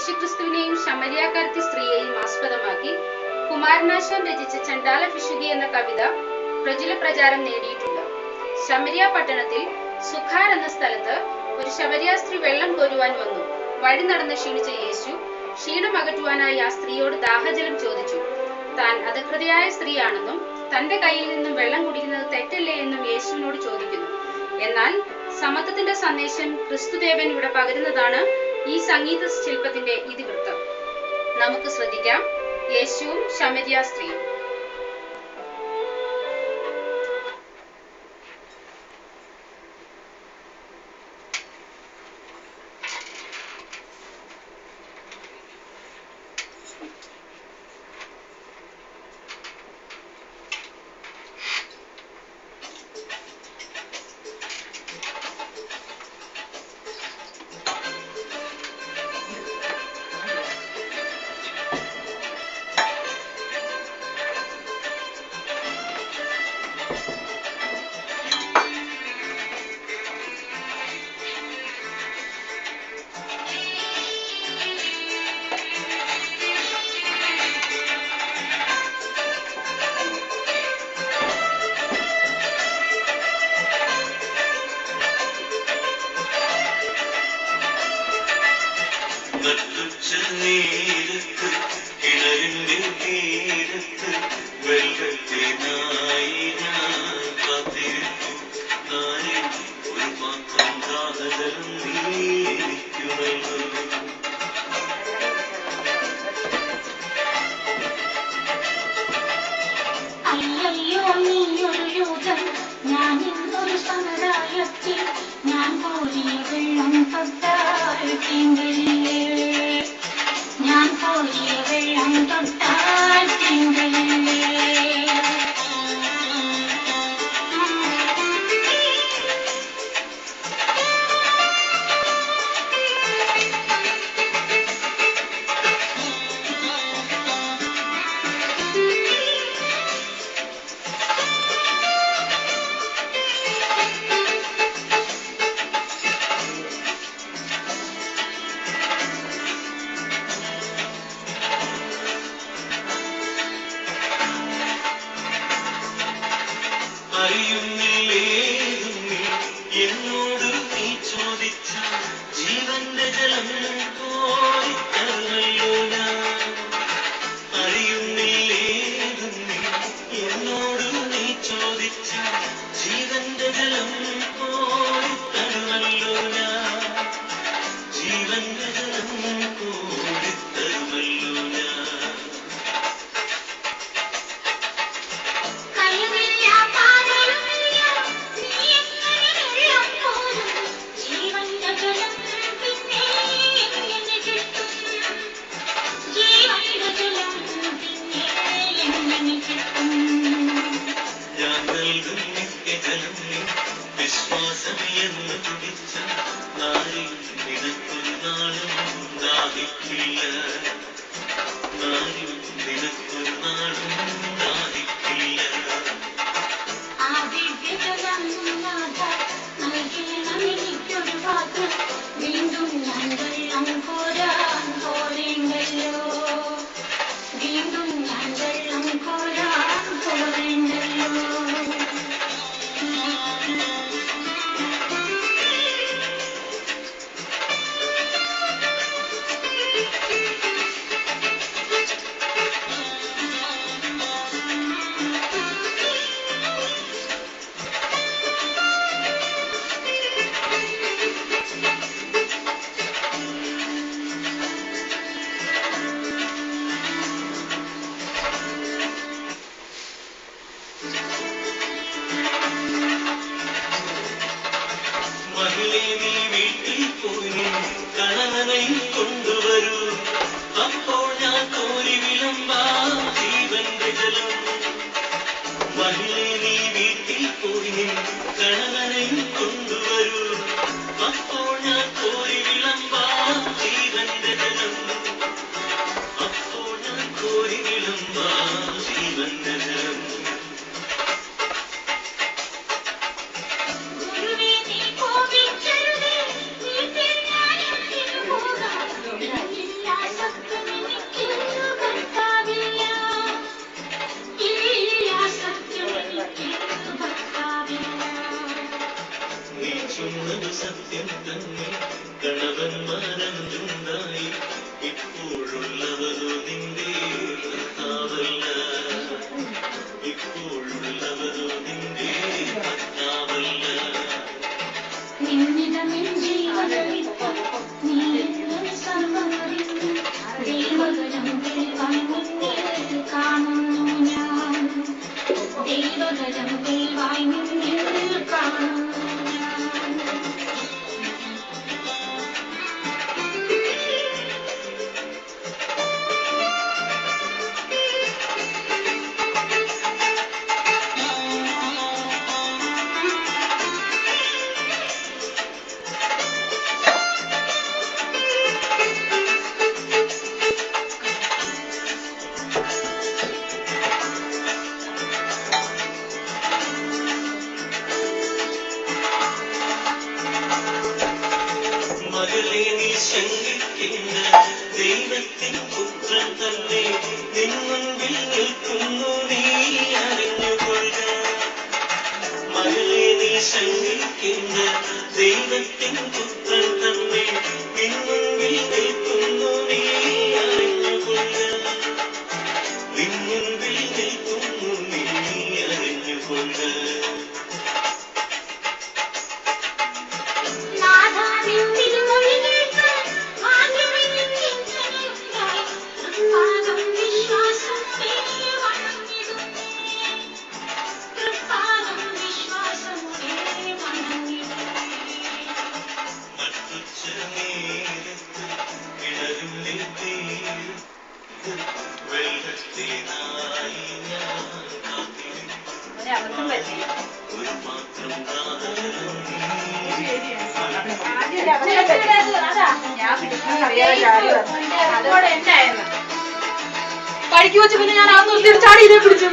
യേശുക്രിസ്തുവിനെയും ശമരിയാക്കാരത്തി സ്ത്രീയെയും ആസ്പദമാക്കി കുമാരനാശാൻ രചിച്ച ചണ്ടാല പിശുകി എന്ന കവിത പ്രചുര പ്രചാരം നേടിയിട്ടുണ്ട്. ശമരിയ പട്ടണത്തിൽ സുഖാർ എന്ന സ്ഥലത്ത് ഒരു ശമരിയ സ്ത്രീ വെള്ളം കോരുവാൻ വന്നു. വഴി നടന്ന് ക്ഷീണിച്ച യേശു ക്ഷീണം അകറ്റുവാനായി ആ സ്ത്രീയോട് ദാഹജലം ചോദിച്ചു. താൻ അധകൃതയായ സ്ത്രീയാണെന്നും തന്റെ കയ്യിൽ നിന്നും വെള്ളം കുടിക്കുന്നത് തെറ്റല്ലേ എന്നും യേശുവിനോട് ചോദിക്കുന്നു. എന്നാൽ സമത്വത്തിന്റെ സന്ദേശം ക്രിസ്തുദേവൻ ഇവിടെ പകരുന്നതാണ് ഈ സംഗീത ശില്പത്തിന്റെ ഇതിവൃത്തം. നമുക്ക് ശ്രദ്ധിക്കാം. യേശുവും ശമരിയ സ്ത്രീയും. സത്യം തന്നെ കണവന്മാരഞ്ചുണ്ടായി ഇപ്പോഴുള്ളവരോ നിന്റെ ഭർത്താവല്ല ഇപ്പോഴുള്ളവരോ നിന്റെ ഭർത്താവല്ല കാണുന്നു ഞാൻ ദൈവകരം ദൈവായി കാണുന്നു. മകളെ നീ ശങ്കിക്കേണ്ട ദൈവത്തിൻ പുത്രൻ തന്നെ നിൻ മുൻപിൽ നിൽക്കുന്നു നീ അറിഞ്ഞുകൊള്ളുക മകളെ നീ ശങ്കിക്കേണ്ട ദൈവത്തിൻ പുത്രൻ തന്നെ നിൻ മുൻപിൽ നിൽക്കുന്നു നീ അറിഞ്ഞുകൊള്ളുക നിൻ മുൻപിൽ നിൽക്കുന്നു നീ അറിഞ്ഞുകൊള്ളുക പഠിക്കു വെച്ച് പിന്നെ ഞാൻ ആ നിർത്തിയിട്ട് ചാടി ഇതേ പിടിച്ചു.